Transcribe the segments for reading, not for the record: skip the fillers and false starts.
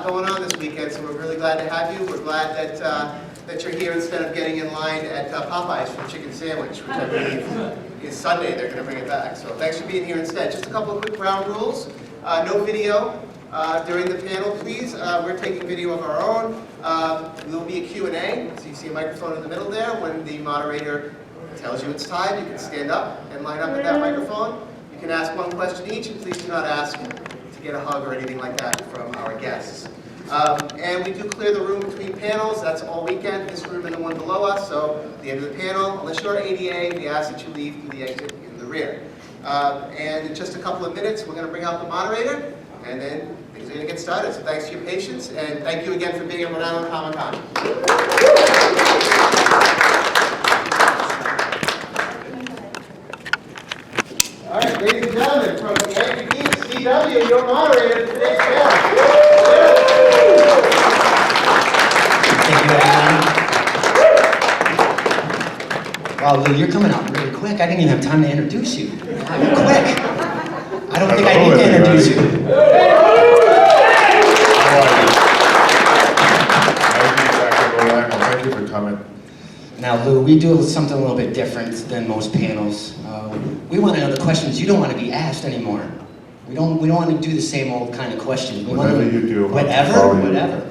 going on this weekend, so we're really glad to have you. We're glad that you're here instead of getting in line at Popeyes for a chicken sandwich, which I believe is Sunday. They're going to bring it back. So thanks for being here instead. Just a couple of quick ground rules. No video during the panel, please. We're taking video of our own. There will be a Q&A, so you see a microphone in the middle there. When the moderator tells you it's time, you can stand up and line up at that microphone. You can ask one question each, and please do not ask to get a hug or anything like that from our guests. And we do clear the room between panels. That's all weekend, this room and the one below us. So at the end of the panel, unless you're ADA, we ask that you leave through the exit in the rear. And in just a couple of minutes, we're going to bring out the moderator, and then things are going to get started. So thanks for your patience, and thank you again for being at Rhode Island Comic-Con. All right, ladies and gentlemen, from Yankee Geeks CW, your moderator for today's panel. Thank you, everyone. Wow, Lou, you're coming out really quick. I didn't even have time to introduce you. Wow, you're quick. I don't think I need to introduce you. Thank you for coming. Now, Lou, we do something a little bit different than most panels. We want to know the questions you don't want to be asked anymore. We don't want to do the same old kind of questions. Whatever you do. Whatever.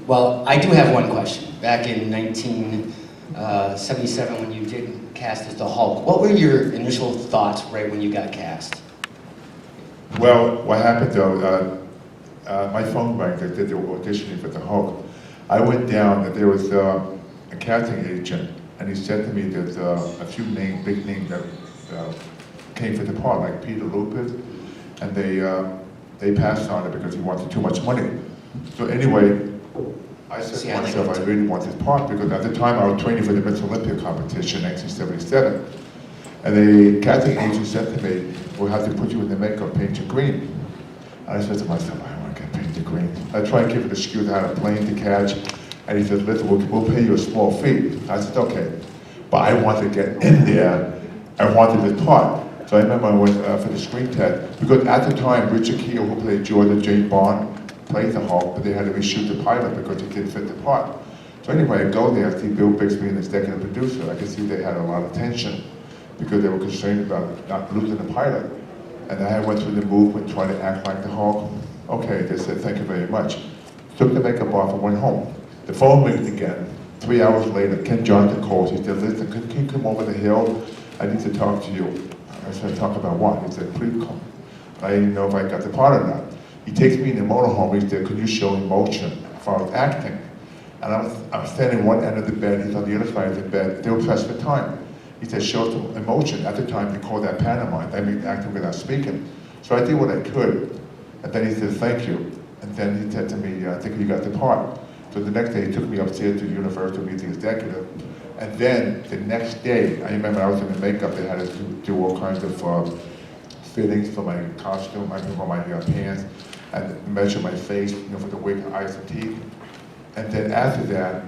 Well, I do have one question. Back in 1977, when you did cast as the Hulk, what were your initial thoughts right when you got cast? Well, what happened though, my phone rang. They did the auditioning for the Hulk. I went down, and there was a casting agent, and he said to me that a few big names that came for the part, like Peter Lupus, and they passed on it because he wanted too much money. So anyway, I said to myself, I really want this part, because at the time I was training for the Miss Olympia competition in 1977. And the casting agent said to me, we'll have to put you in the makeup, paint you green. And I said to myself, I don't want to get painted green. I tried to give it an excuse, I had a plane to catch. And he said, listen, we'll pay you a small fee. I said, okay. But I wanted to get in there. I wanted this part. So I remember I went for the screen test, because at the time, RICC, who played Jordan J. Bond, played the Hulk, but they had to reshoot the pilot because he didn't fit the part. So anyway, I go there, I see Bill Bixby and the executive producer. I could see they had a lot of tension because they were concerned about not losing the pilot. And I went through the movement trying to act like the Hulk. Okay, they said, thank you very much. Took the makeup off and went home. The phone rings again. 3 hours later, Ken Johnson calls. He said, listen, can you come over the hill? I need to talk to you. I said, talk about what? He said, please come. I didn't know if I got the part or not. He takes me in the motorhome. He said, could you show emotion as far as acting? And I'm standing at one end of the bed. He's on the other side of the bed. They were pressed for time. He said, show some emotion. At the time, they called that pantomime. I mean, acting without speaking. So I did what I could. And then he said, thank you. And then he said to me, I think you got the part. So the next day, he took me upstairs to Universal to meet the executive. And then the next day, I remember I was in the makeup. They had to do all kinds of fittings for my costume, for my pants, and measure my face, for the wig, eyes, and teeth. And then after that,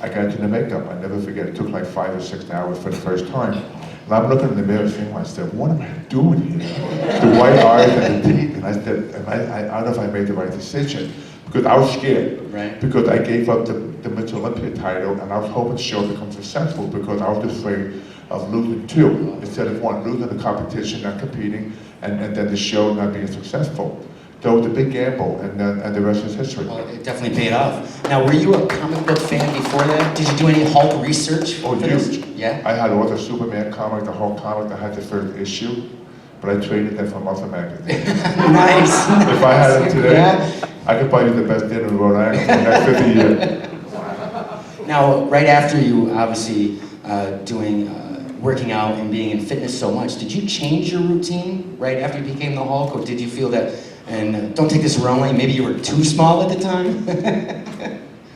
I got into the makeup. I never forget, it took like 5 or 6 hours for the first time. And I'm looking in the mirror saying to myself, what am I doing here? The white eyes and the teeth. And I said, I don't know if I made the right decision. Because I was scared. Right. Because I gave up the Miss Olympia title, and I was hoping the show become successful, because I was afraid of losing 2 instead of 1, losing the competition, not competing, and then the show not being successful. So it was a big gamble, and the rest is history. Well, it definitely paid off. Now, were you a comic book fan before that? Did you do any Hulk research? Oh, huge. Yeah? I had all the Superman comic, the Hulk comic. I had the first issue, but I traded them for Muscle Magazine. Nice. If I had it today, yeah? I could buy you the best dinner in Rhode Island for the next 50 years. Now, right after you obviously working out and being in fitness so much, did you change your routine right after you became the Hulk, or did you feel that, and don't take this wrongly, maybe you were too small at the time?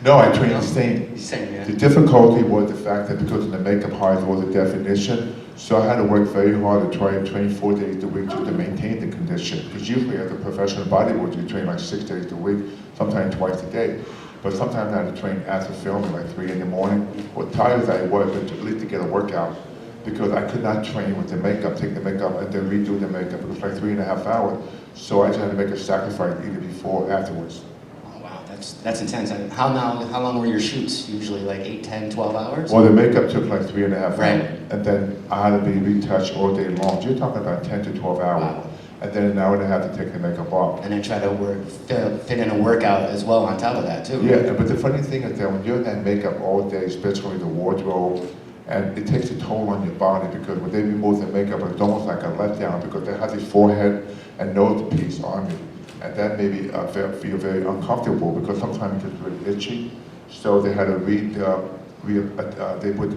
No, I trained the same. Same, yeah. The difficulty was the fact that because in the makeup part there was a definition, so I had to work very hard to try and train 4 days a week just to maintain the condition. Because usually as a professional bodybuilder, you train like 6 days a week, sometimes twice a day. But sometimes I had to train after filming, like 3 in the morning. Well, tired as I was, but at least to get a workout. Because I could not train with the makeup, take the makeup, and then redo the makeup. It was like 3.5 hours. So I just had to make a sacrifice either before or afterwards. Oh, wow. that's intense. How long were your shoots? Usually like 8, 10, 12 hours? Well, the makeup took like 3.5 hours. Right. And then I had to be retouched all day long. You're talking about 10 to 12 hours. Wow. And then an hour and a half to take the makeup off. And then try to fit in a workout as well on top of that too. Yeah, but the funny thing is that when you're in that makeup all day, especially the wardrobe, and it takes a toll on your body because when they remove the makeup, it's almost like a letdown because they have this forehead and nose piece on you. And that made me feel very uncomfortable because sometimes it gets really itchy. So they had to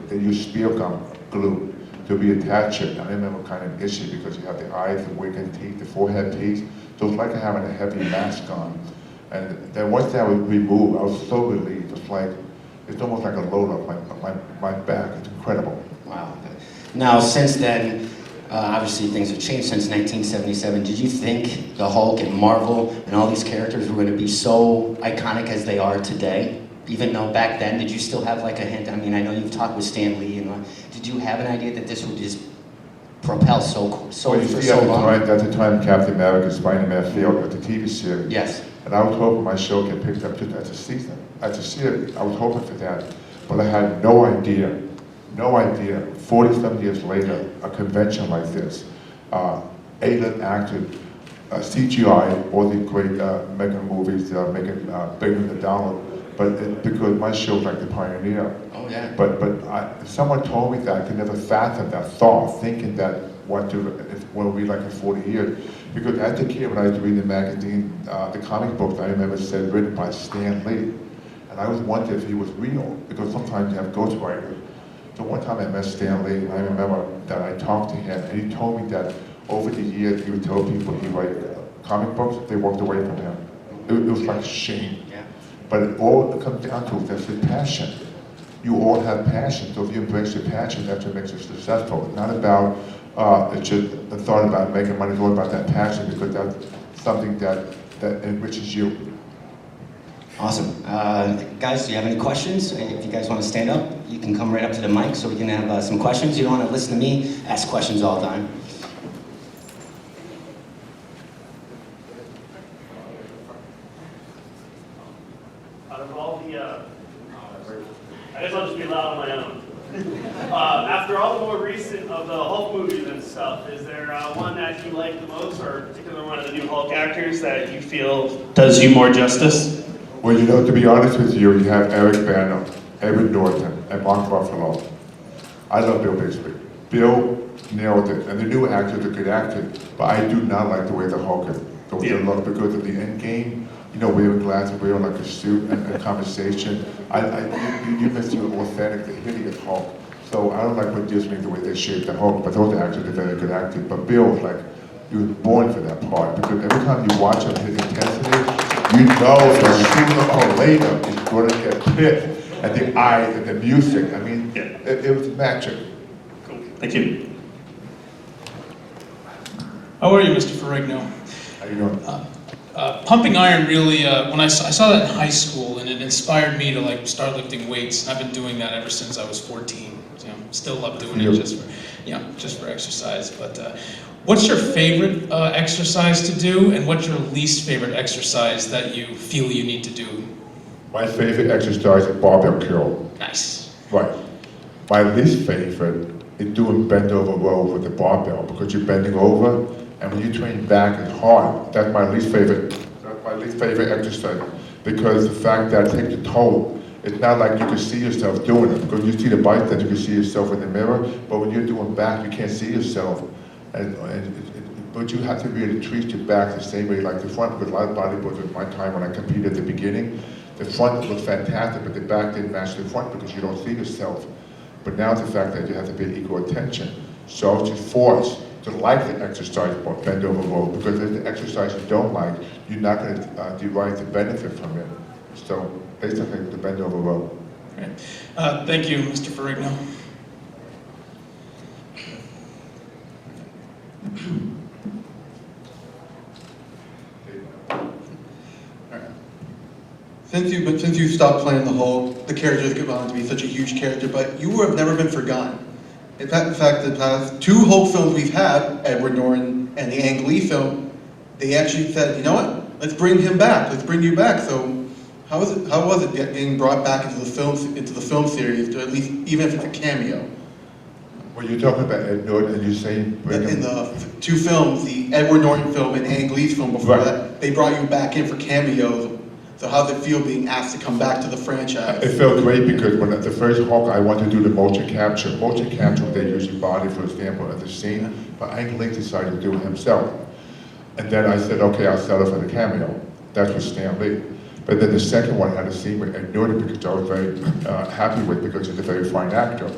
they used spear gum glue to reattach it. And I remember kind of itchy because you have the eyes, the wig and teeth, the forehead piece. So it's like having a heavy mask on. And then once that was removed, I was so relieved. It's almost like a load off my back. It's incredible. Wow. Now, since then, obviously things have changed since 1977. Did you think the Hulk and Marvel and all these characters were going to be so iconic as they are today? Even though back then, did you still have like a hint? I mean, I know you've talked with Stan Lee, and did you have an idea that this would just propel so Well, you for see, so long? at the time Captain America, Spider-Man failed at the TV series. Yes. And I was hoping my show get picked up just as a season, as a series. I was hoping for that. But I had no idea, 40-some years later, a convention like this, A-list actors, CGI, all the great mega movies, making billions of dollars, but because my show's like the pioneer. Oh yeah. But someone told me that I could never fathom that thought, thinking that what will be like in 40 years. Because as a kid, when I was reading the magazine, the comic books, I remember it said written by Stan Lee. And I always wondered if he was real, because sometimes you have ghostwriters. So one time I met Stan Lee, and I remember that I talked to him, and he told me that over the years, he would tell people he write comic books, they walked away from him. It was like shame. Yeah. But it all comes down to that's his passion. You all have passion, so if you embrace your passion, that's what makes you successful. It's not about it's just the thought about making money, it's all about that passion, because that's something that enriches you. Awesome. Guys, do you have any questions? If you guys want to stand up, you can come right up to the mic so we can have some questions. You don't want to listen to me ask questions all the time. Out of all the, I guess I'll just be loud on my own. After all the more recent of the Hulk movies and stuff, is there one that you like the most, or a particular one of the new Hulk actors that you feel does you more justice? Well, you know, to be honest with you, you have Eric Bana, Edward Norton, and Mark Ruffalo. I love Bill Bixby. Bill nailed it, and the new actors are good actors, but I do not like the way the Hulk is. The way they look, because of the end game, you know, wearing glasses, wearing like a suit and conversation. You miss the authentic, the hideous Hulk. So I don't like what Disney, the way they shaped the Hulk, but those actors are very good actors. But Bill was like, he was born for that part, because every time you watch him, his intensity, you know that sooner or later he's going to get pissed. And the eyes and the music, I mean, it was magic. Cool. Thank you. How are you, Mr. Ferrigno? How you doing? Pumping iron really, when I saw that in high school, and it inspired me to like start lifting weights. I've been doing that ever since I was 14. You know, still love doing it just for exercise. But what's your favorite exercise to do, and what's your least favorite exercise that you feel you need to do? My favorite exercise is barbell curl. Nice. Right. My least favorite is doing bend over row with the barbell, because you're bending over, and when you train back, it's hard. That's my least favorite. That's my least favorite exercise, because the fact that it takes a toll. It's not like you can see yourself doing it, because you see the bicep, you can see yourself in the mirror, but when you're doing back, you can't see yourself. But you have to really treat your back the same way like the front, because a lot of bodybuilders at my time when I competed at the beginning, the front was fantastic, but the back didn't match the front because you don't see yourself. But now it's the fact that you have to pay equal attention. So it's just forced to like the exercise or bend over row, because if the exercise you don't like, you're not going to derive the benefit from it. So basically, the bend over row. Great. Thank you, Mr. Ferrigno. Since you stopped playing the Hulk, the characters get on to be such a huge character, but you have never been forgotten. In fact, the past two Hulk films we've had, Edward Norton and the Ang Lee film, they actually said, you know what, let's bring him back, let's bring you back. So How was it getting brought back into the film series, or at least even if it's a cameo? When you're talking about Ed Norton and you're saying... In the two films, the Edward Norton film and Ang Lee's film before Right. that, they brought you back in for cameos. So how does it feel being asked to come back to the franchise? It felt great because when the first Hulk, I wanted to do the motion capture. Motion capture, they use your body, for example, at the scene, but Ang Lee decided to do it himself. And then I said, okay, I'll settle for the cameo. That's with Stan Lee. But then the second one had a scene with Ed Norton because I was very happy with because he's a very fine actor.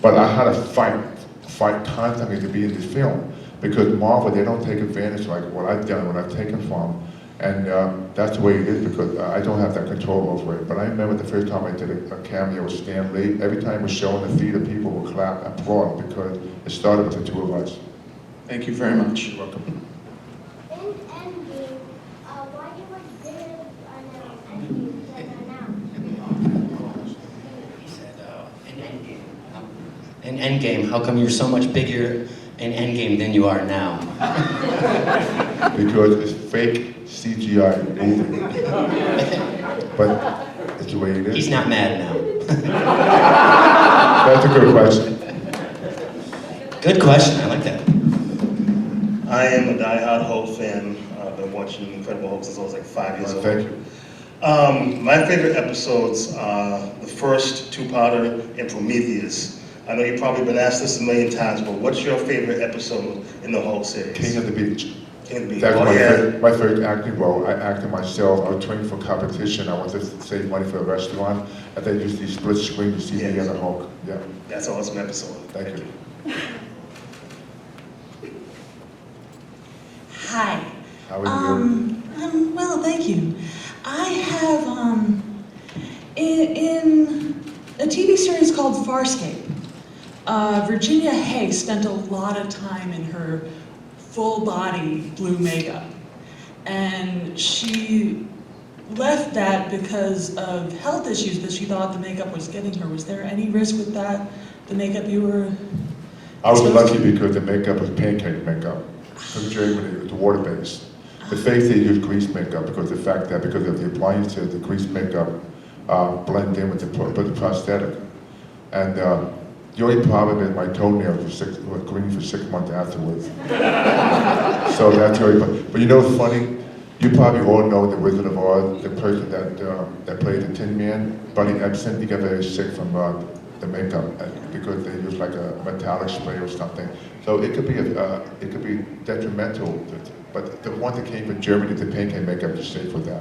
But I had to fight constantly to be in this film because Marvel, they don't take advantage like what I've done, what I've taken from. And that's the way it is because I don't have that control over it. But I remember the first time I did a cameo with Stan Lee, every time it was shown in the theater, people would clap and applaud because it started with the two of us. Thank you very much. You're welcome. In Endgame, why do you like Vader Endgame He said, in Endgame, how come you're so much bigger in Endgame than you are now? Because it's fake CGI movie. But it's the way it is. He's not mad now. That's a good question. Good question, I like that. I am a die-hard Hulk fan. I've been watching Incredible Hulk since I was like 5 years old. Thank you. My favorite episodes are the first two-parter and Prometheus. I know you've probably been asked this a million times, but what's your favorite episode in the Hulk series? King of the Beach. King of the Beach. That's Oh, yeah. my first acting role. I acted myself. I was training for competition. I wanted to save money for a restaurant. And then usually split screen to see me Yes. as a Hulk. Yeah, That's an awesome episode. thank you. Hi. How are you? Well, thank you. I have, in a TV series called Farscape, Virginia Hay spent a lot of time in her full body blue makeup. And she left that because of health issues that she thought the makeup was getting her. Was there any risk with that, the makeup you were? I was exposed lucky to? because the makeup was pancake makeup. From Germany, the water base. The face they use grease makeup because of the fact that because of the appliances, the grease makeup blend in with the prosthetic. And the only problem is my toenails were green for 6 months afterwards. So that's the only problem. But you know what's funny? You probably all know the Wizard of Oz, the person that played the Tin Man, Buddy Ebsen. He got very sick from the makeup because they use like a metallic spray or something. So it could be detrimental. But the one that came from Germany, the pancake makeup, is safe with that.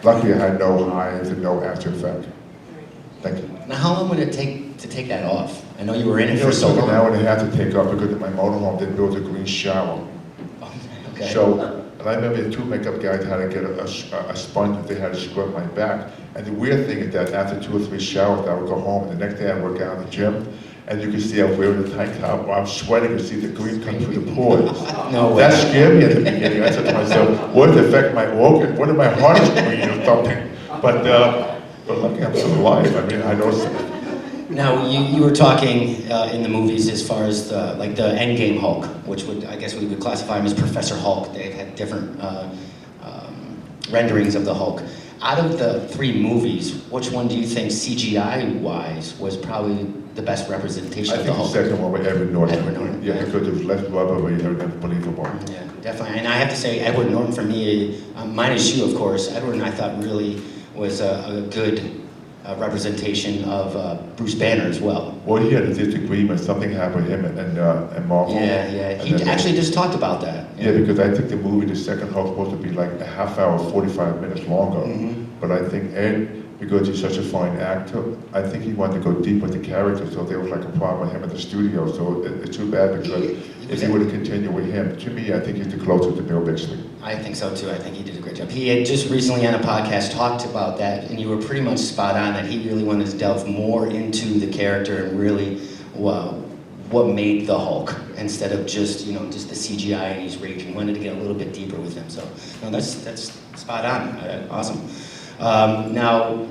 Luckily, I had no hives and no after effect. Thank you. Now, how long would it take to take that off? I know you were in it It for was so like an long. hour and a half to take off because my motorhome didn't build a green shower. Okay. So, and I remember the two makeup guys had to get a sponge that they had to scrub my back. And the weird thing is that after 2 or 3 showers, I would go home, and the next day I'd work out in the gym, and you could see I'm wearing a tank top, while I'm sweating, you see the green come through the pores. No way. That scared me at the beginning. I said to myself, what does it affect my organ? What if my heart is green or something? But luckily I'm still alive. I mean, I know. Now, you were talking in the movies as far as the Endgame Hulk, which I guess we would classify him as Professor Hulk. They've had different renderings of the Hulk. Out of the 3 movies, which one do you think CGI-wise was probably the best representation I of the think the Hulk? second one with Edward Norton. Edward Norton, Yeah, yeah. because it was less rubbery and believable. Yeah, definitely. And I have to say, Edward Norton for me, minus you, of course, Edward I thought really was a good representation of Bruce Banner as well. Well, he had a disagreement. Something happened with him and Marvel. Yeah. And He then actually just talked about that. Yeah, because I think the movie, the second Hulk, was supposed to be like a half hour, 45 minutes longer. Mm-hmm. But I think Ed, because he's such a fine actor, I think he wanted to go deep with the character, so there was like a problem with him at the studio. So it's too bad because if he would have continued with him, to me, I think he's the closest to Bill Bixby. I think so too. I think he did a great job. He had just recently on a podcast talked about that, and you were pretty much spot on that he really wanted to delve more into the character and really what made the Hulk instead of just just the CGI and he's raging. He wanted to get a little bit deeper with him. So no, that's spot on. Awesome. Now,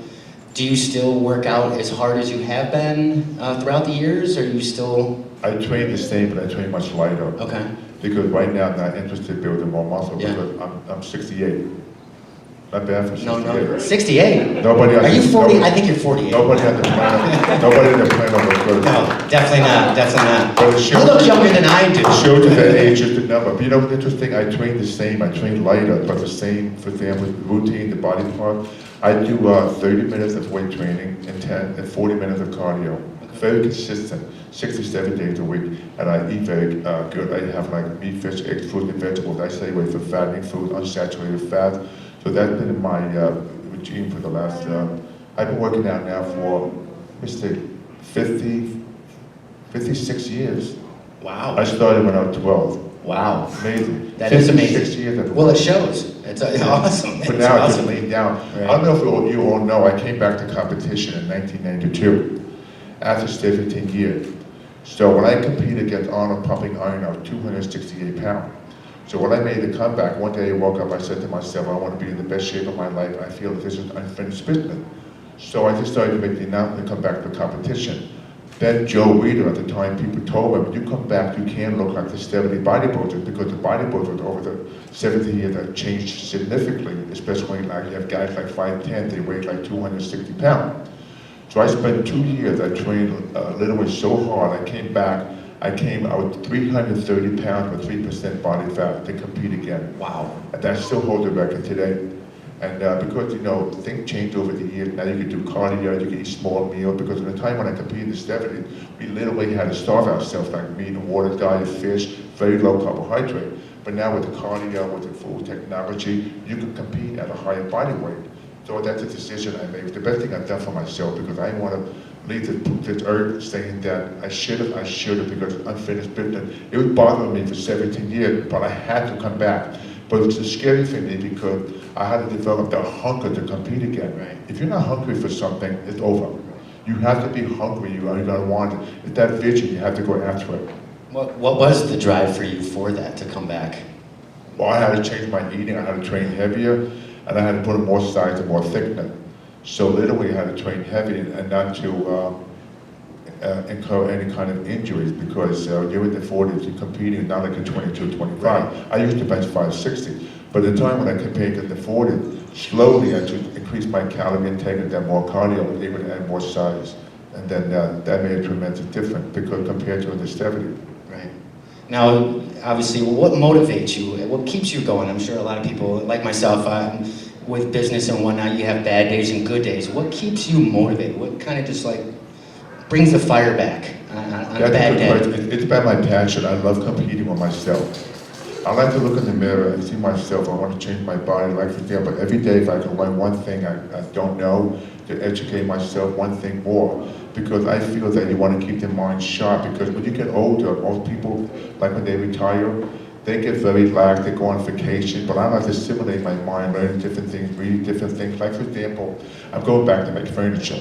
do you still work out as hard as you have been throughout the years? Or are you still? I train the same, but I train much lighter. Okay. Because right now I'm not interested in building more muscle Yeah. because I'm 68. Not bad for 68. No, 68? Nobody Are you 40? nobody- I think you're 48. Nobody had the plan. Nobody had the plan of what's good. No, definitely not, definitely not. But it You shows- look younger than I do. It shows you that age is the number. But you know what's interesting? I train the same. I train lighter, but the same, for example, routine, the body part. I do 30 minutes of weight training and 10 and 40 minutes of cardio. Very consistent, 6 to 7 days a week. And I eat very good. I have like meat, fish, eggs, fruit, and vegetables. I stay away from fattening food, unsaturated fat. So that's been my regime for the last, I've been working out now for, let's see, 56 years. Wow. I started when I was 12. Wow. Amazing. That is 56 amazing. years I've been Well, it working. shows. It's awesome. But It's now I just awesome. laid down. Right. I don't know if you all know, I came back to competition in 1992 after 17 years. So when I competed against Arnold pumping iron, I was 268 pounds. So when I made the comeback, one day I woke up, I said to myself, I want to be in the best shape of my life. I feel this is unfinished business. So I just started to make the announcement to come back to competition. Then Joe Weider at the time, people told me, when you come back, you can't look like the 70 bodybuilders because the bodybuilders over the 70 years have changed significantly, especially like you have guys like 5'10", they weigh like 260 pounds. So I spent 2 years, I trained literally so hard, I came back, I came out 330 pounds with 3% body fat to compete again. Wow. And that still holds the record today. And because, you know, things changed over the years, now you can do cardio, you can eat small meals, because at the time when I competed in the 70s, we literally had to starve ourselves, like meat and water diet, fish, very low carbohydrate. But now with the cardio, with the food technology, you can compete at a higher body weight. So that's a decision I made. It's the best thing I've done for myself, because I want to leave this earth saying that I should have, because it's unfinished business. It was bothering me for 17 years, but I had to come back. But it's a scary for me because I had to develop the hunger to compete again. Right. If you're not hungry for something, it's over. You have to be hungry, you're gonna want it. It's that vision, you have to go after it. What was the drive for you for that, to come back? Well, I had to change my eating, I had to train heavier, and I had to put in more size and more thickness. So literally I had to train heavy and not to incur any kind of injuries, because you're in the 40s, you're competing, not like a 22, 25. Right. I used to bench 560, but at the time when I competed in the 40s, slowly I just increased my calorie intake and then more cardio, I was able to add more size. And then that made a tremendous difference, because compared to the 70s. Right. Now, obviously, what motivates you? What keeps you going? I'm sure a lot of people, like myself, with business and whatnot, you have bad days and good days. What keeps you motivated? What kind of just like brings the fire back on a That's bad a day? good question. It's about my passion. I love competing with myself. I like to look in the mirror and see myself. I want to change my body. Like for example, every day if I can learn one thing I don't know, to educate myself one thing more. Because I feel that you want to keep the mind sharp, because when you get older, most people, like when they retire, they get very lax, they go on vacation, but I like to stimulate my mind, learning different things, reading different things. Like for example, I'm going back to make furniture.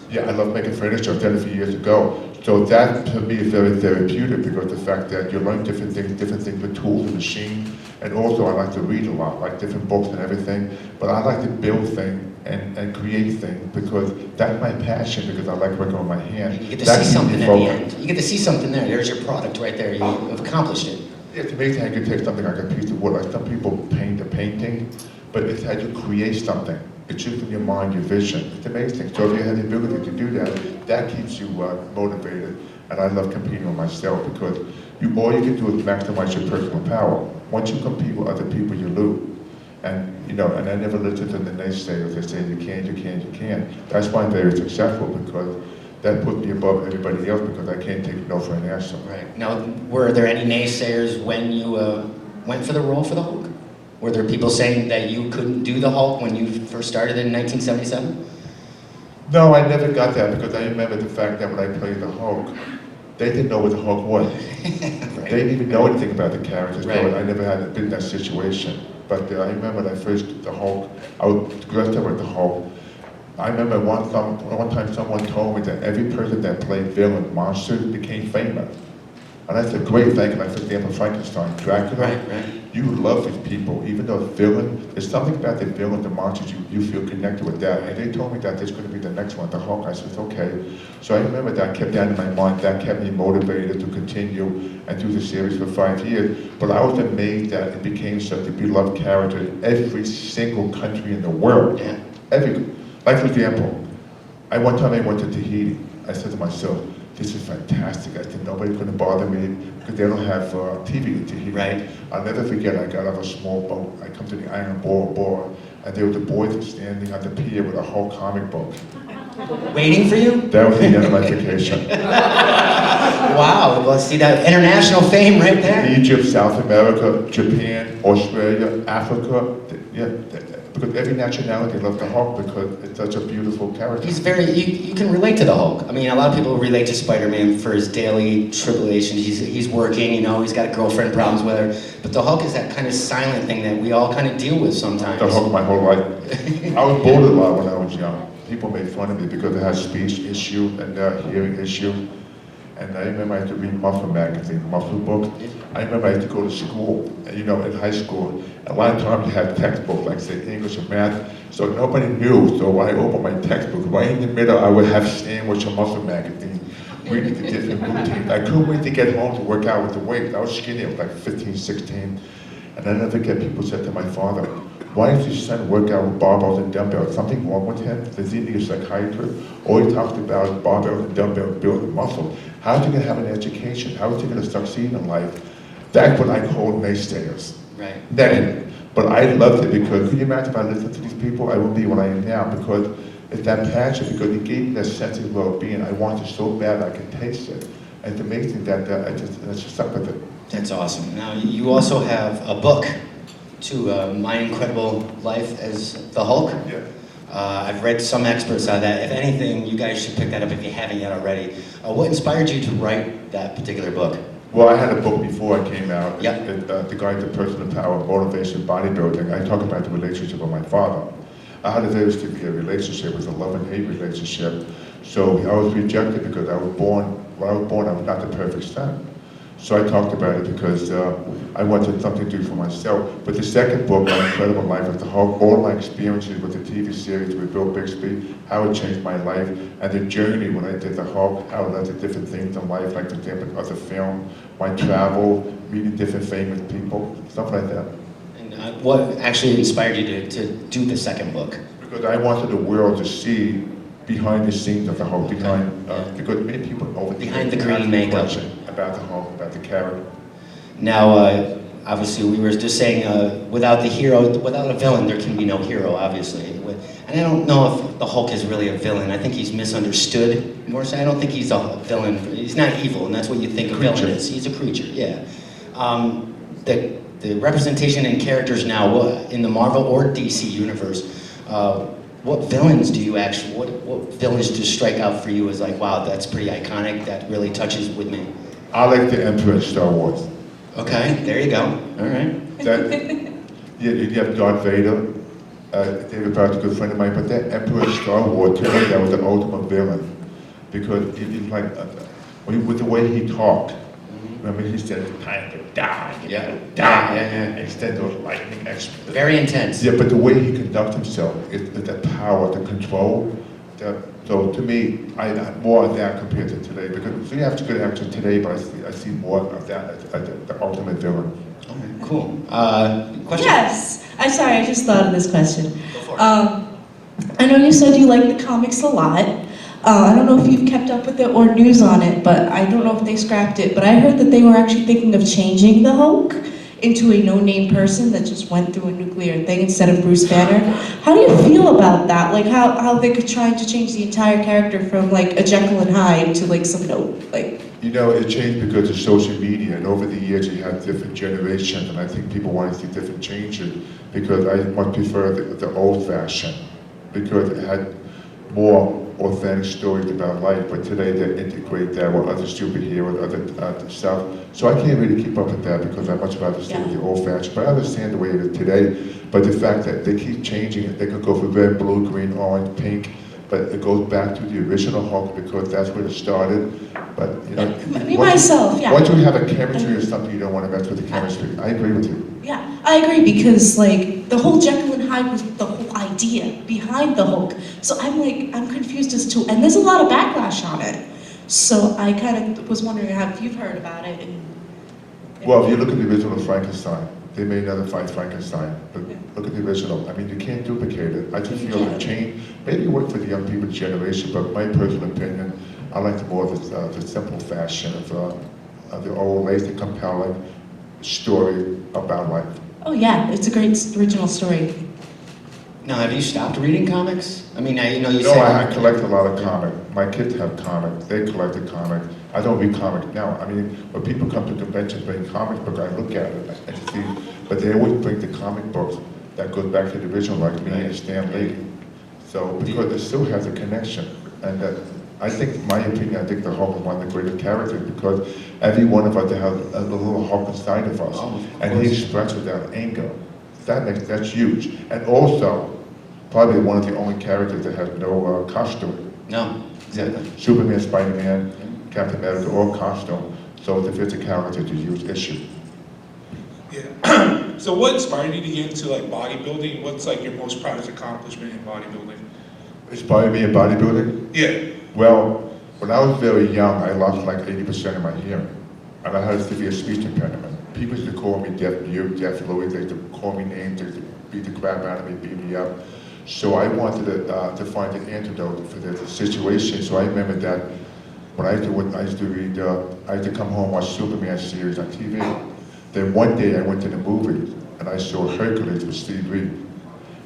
Yeah, I love making furniture. I've done it a few years ago. So that to me is very therapeutic, because the fact that you learn different things with tools and machines. And also I like to read a lot, like different books and everything. But I like to build things and create things, because that's my passion, because I like working with my hands. You get to That see keeps me something at the focused. end. You get to see something there. There's your product right there. You've accomplished it. It's amazing how you can take something like a piece of wood, like some people paint a painting, but it's how you create something. It's just in your mind, your vision. It's amazing. So if you have the ability to do that, that keeps you motivated. And I love competing with myself, because all you can do is maximize your personal power. Once you compete with other people, you lose. And and I never listen to the naysayers that say you can't. That's why I'm very successful, because that puts me above everybody else, because I can't take no for an answer. Right. Now, were there any naysayers when you went for the role for the Hulk? Were there people saying that you couldn't do the Hulk when you first started in 1977? No, I never got that, because I remember the fact that when I played the Hulk, they didn't know what the Hulk was. Right. They didn't even know anything about the characters. Right. So I never had been in that situation. But I remember when I first did the Hulk, I was dressed up with the Hulk. I remember one time someone told me that every person that played villain monsters became famous. And I said, great, thank you. And I said, damn, Frankenstein, Dracula, Right. you love these people, even though villain, there's something about the villain, the monsters, you feel connected with that. And they told me that there's going to be the next one, the Hulk. I said, okay. So I remember that kept that in my mind, that kept me motivated to continue and do the series for 5 years. But I was amazed that it became such a beloved character in every single country in the world. Yeah. Like for example, one time I went to Tahiti. I said to myself, this is fantastic. I said, nobody's going to bother me because they don't have TV in Tahiti. Right. I'll never forget, I got off a small boat. I come to the Iron Bar, and there were the boys standing on the pier with a whole comic book. Waiting for you? That was the end of my vacation. Wow, well, see that international fame right there? Egypt, South America, Japan, Australia, Africa, because every nationality loves the Hulk because it's such a beautiful character. He's you can relate to the Hulk. I mean, a lot of people relate to Spider-Man for his daily tribulations. He's working, you know, he's got girlfriend problems with her. But the Hulk is that kind of silent thing that we all kind of deal with sometimes. The Hulk my whole life. I was bullied a lot when I was young. People made fun of me because I had speech issue and hearing issue. And I remember I had to read Muffin magazine, Muffin book. I remember I had to go to school, you know, in high school. A lot of times you had textbooks, like say English or math, so nobody knew. So I opened my textbook, right in the middle I would have sandwich or Muffin magazine, reading the different routines. I couldn't wait to get home to work out with the weights. I was skinny, I was like 15, 16. And I never forget people said to my father, why does your son work out with barbells and dumbbells? Something wrong with him? Does he need a psychiatrist? All he talks about barbells and dumbbells building muscle. How's he gonna have an education? How is he gonna succeed in life? That's what I call naysayers. Right. Negative. But I loved it because, could you imagine if I listened to these people? I wouldn't be what I am now because it's that passion, because he gave me that sense of well-being. I wanted it so bad I could taste it. And it's amazing that I just stuck with it. That's awesome. Now, you also have a book, too, My Incredible Life as the Hulk. Yeah. I've read some experts on that. If anything, you guys should pick that up if you haven't yet already. What inspired you to write that particular book? Well, I had a book before I came out. Yep. The Guide to Personal Power, Motivation, Bodybuilding. I talk about the relationship with my father. I had a very severe relationship. It was a love and hate relationship. So I was rejected because when I was born, I was not the perfect son. So I talked about it because I wanted something to do for myself. But the second book, My Incredible Life as the Hulk, all my experiences with the TV series with Bill Bixby, how it changed my life, and the journey when I did the Hulk, how I led to different things in life, like for example, other film, my travel, meeting different famous people, stuff like that. And what actually inspired you to do the second book? Because I wanted the world to see behind the scenes of the Hulk, because many people over Behind the green makeup. About the Hulk, about the character. Now, obviously, we were just saying, without the hero, without a villain, there can be no hero, obviously. And I don't know if the Hulk is really a villain. I think he's misunderstood. More so, I don't think he's a villain. He's not evil, and that's what you think a villain is. He's a creature, yeah. The representation in characters now, in the Marvel or DC universe, what villains do you actually, what villains just strike out for you as like, wow, that's pretty iconic, that really touches with me? I like the Emperor in Star Wars. Okay, there you go. All right. You have Darth Vader, David Barrett's a good friend of mine, but that Emperor in Star Wars, to me, that was the ultimate villain. Because he's like, with the way he talked, remember he said, it's time to die, Yeah. instead of lightning expert. Very intense. Yeah, but the way he conducts himself, is the power, the control. So to me, I more of that compared to today, because we have good actors today, but I see more of that as the ultimate villain. Okay, cool. Question? Yes. I'm sorry, I just thought of this question. Go for it. I know you said you like the comics a lot. I don't know if you've kept up with it or news on it, but I don't know if they scrapped it, but I heard that they were actually thinking of changing the Hulk into a no-name person that just went through a nuclear thing instead of Bruce Banner. How do you feel about that? Like how they could try to change the entire character from like a Jekyll and Hyde to like some note, like. You know, it changed because of social media, and over the years you have different generations, and I think people want to see different changes, because I much prefer the old-fashioned, because it had more authentic stories about life, but today they integrate that with other superheroes, other stuff. So I can't really keep up with that because I much rather stay with the old-fashioned. But I understand the way it is today. But the fact that they keep changing it, they could go for red, blue, green, orange, pink, but it goes back to the original Hulk because that's where it started. But you know, Me myself, yeah. Once you have a chemistry or something, you don't want to mess with the chemistry. I agree with you. Yeah, I agree because like the whole Jekyll and Hyde was the whole idea behind the Hulk. So I'm confused as to, and there's a lot of backlash on it. So I kind of was wondering if you've heard about it. Well, if you look at the original Frankenstein, they made another Frankenstein, but look at the original. I mean, you can't duplicate it. I just feel the change, maybe it worked for the young people's generation, but my personal opinion, I like more of the simple fashion of the old, lazy, compelling story about life. Oh yeah, it's a great original story. Now, have you stopped reading comics? I mean, you know, you No, said... I collect a lot of comics. My kids have comics. They collect the comics. I don't read comics now. I mean, when people come to conventions bring comic book, I look at it and see, but they always bring the comic books that goes back to the original, like me and Stan Lee. So, because it still has a connection. And I think, in my opinion, I think the Hulk is one of the greatest characters because every one of us has a little Hulk inside of us. And he expresses that anger. That's huge. And also, probably one of the only characters that has no costume. No, exactly. Superman, Spider-Man, Captain America, all costume. So the physicality is a huge issue. Yeah. So what inspired you to get into like bodybuilding? What's like your most proudest accomplishment in bodybuilding? Inspired me in bodybuilding? Yeah. Well, when I was very young, I lost like 80% of my hearing. And I had a severe speech impediment. People used to call me Deaf Mute, Deaf Louis. They used to call me names, they used to beat the crap out of me, beat me up. So I wanted to find an antidote for the situation. So I remember that when I used to read, I used to come home and watch Superman series on TV. Then one day I went to the movies and I saw Hercules with Steve Reed.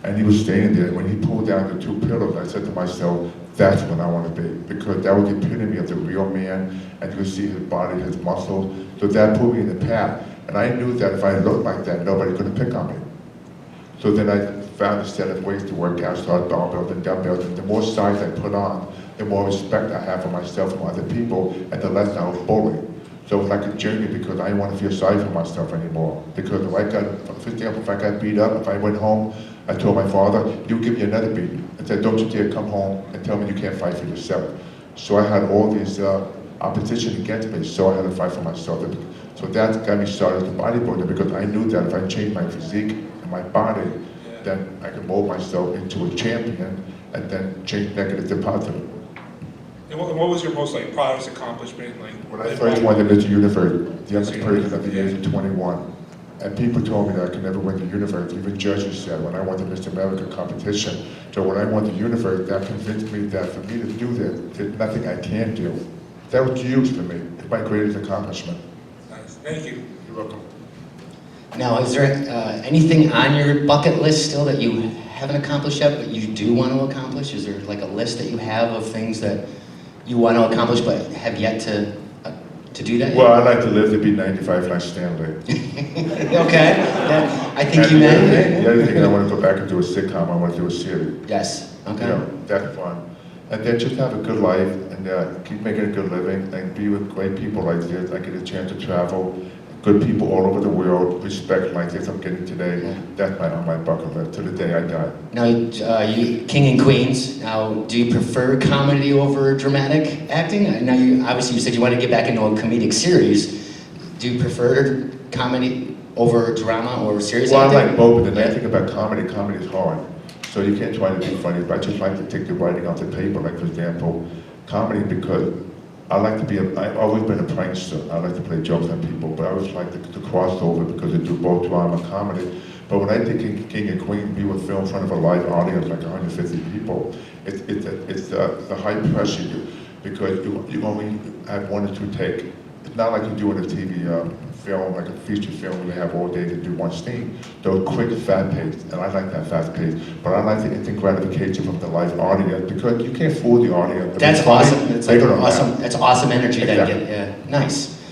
And he was standing there. When he pulled down the two pillars, I said to myself, that's what I want to be. Because that was the epitome of the real man. And you could see his body, his muscles. So that put me in the path. And I knew that if I looked like that, nobody could pick on me. So then I found a set of ways to work out, started barbells and dumbbells, and the more size I put on, the more respect I have for myself and other people, and the less I was bullied. So it was like a journey because I didn't want to feel sorry for myself anymore. Because if I got beat up, if I went home, I told my father, he'll give me another beating. I said, don't you dare come home and tell me you can't fight for yourself. So I had all these opposition against me, so I had to fight for myself. So that got me started to bodybuilding because I knew that if I changed my physique and my body, then I could mold myself into a champion and then change negative to positive. And what was your most like proudest accomplishment? Like When I first won the Mr. Universe, the youngest person of the age of 21, and people told me that I could never win the universe. Even judges said when I won the Mr. America competition. So when I won the universe, that convinced me that for me to do this, there's nothing I can't do. That was huge for me. It's my greatest accomplishment. Nice. Thank you. You're welcome. Now, is there anything on your bucket list still that you haven't accomplished yet, but you do want to accomplish? Is there like a list that you have of things that you want to accomplish but have yet to do that? Well, I'd like to live to be 95 like Stanley. Okay, I think you meant. The other thing, I want to go back and do a sitcom. I want to do a series. Yes, okay. You know, that's fun. And then just have a good life and keep making a good living and be with great people like this. I get a chance to travel. Good people all over the world, respect like this I'm getting today. Yeah. That's on my bucket list to the day I die. Now, you king and queens. Now, do you prefer comedy over dramatic acting? Now, obviously you said you want to get back into a comedic series. Do you prefer comedy over drama or serious Well, acting? I like both, but the nice thing about comedy is hard. So you can't try to be funny, but I just like to take the writing off the paper. Like, for example, comedy, because I've always been a prankster. I like to play jokes on people, but I always like to crossover because I do both drama and comedy. But when I did King and Queen, we would film in front of a live audience, like 150 people. It's the high pressure because you only have one or two takes. It's not like you do in a TV film, like a feature film where you have all day to do one scene. Those quick, fast pace, and I like that fast pace. But I like the instant gratification from the live audience because you can't fool the audience. That's awesome. It's like awesome. That's awesome energy that you Exactly. get. Yeah, nice.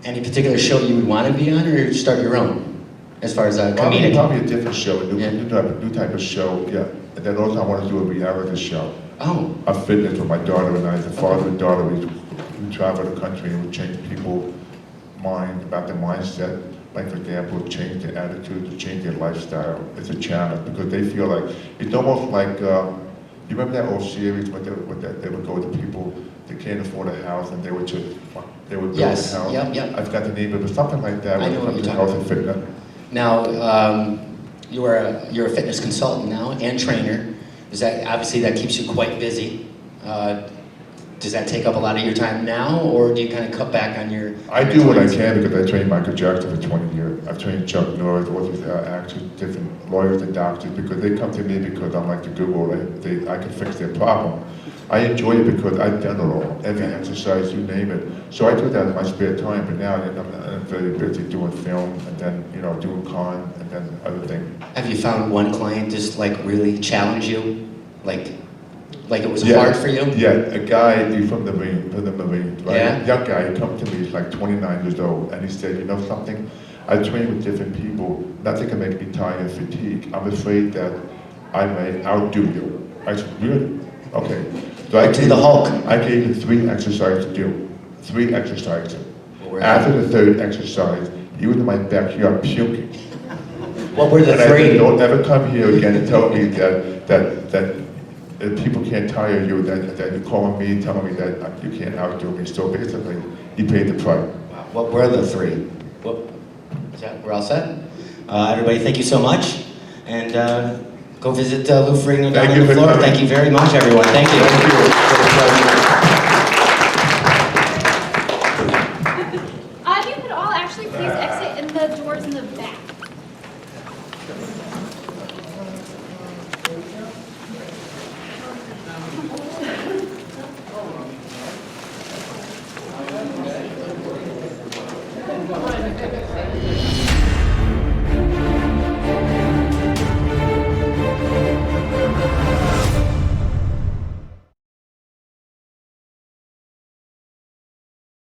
Any particular show you would want to be on, or start your own, as far as comedic? Probably a different show, a new type of show. Yeah, and then also I want to do a reality show. Oh. Of fitness with my daughter and I. As a father and daughter, we travel the country and we change people's mind about their mindset. Like, for example, change their attitude, change their lifestyle. It's a challenge because they feel like, it's almost like You remember that old series when they would go to people that can't afford a house and they would build Yes, a house? yep. I forgot the name of it, something like that. I when know it what comes you're to talking health and fitness. Now, you're a fitness consultant now and trainer. Obviously that keeps you quite busy. Does that take up a lot of your time now, or do you kind of cut back on your? I do what I can because I trained Michael Jackson for 20 years. I've trained Chuck Norris, all these actors, different lawyers and doctors, because they come to me because I'm like the Google, I can fix their problem. I enjoy it because I've done it all, every exercise, you name it. So I do that in my spare time, but now I'm very busy doing film and then, doing con and then other things. Have you found one client just like really challenge you? Like it was hard for you? Yeah, a guy from the Marines, right? Yeah? A young guy, he come to me, he's like 29 years old, and he said, you know something? I train with different people, nothing can make me tired and fatigue. I'm afraid that I may outdo you. I said, really? Okay. So I Do the Hulk. I gave him 3 exercises to do. 3 exercises. What were After the 3rd exercise, he was in my backyard puking. What were the And I 3? said, don't ever come here again and tell me that people can't tire you, that you're calling me, telling me that you can't outdo me. So basically, he paid the price. What were the 3? We're all set? Everybody, thank you so much. And go visit Lou Ferrigno down Thank on you the for floor. coming. Thank you very much, everyone. Thank you. Thank you.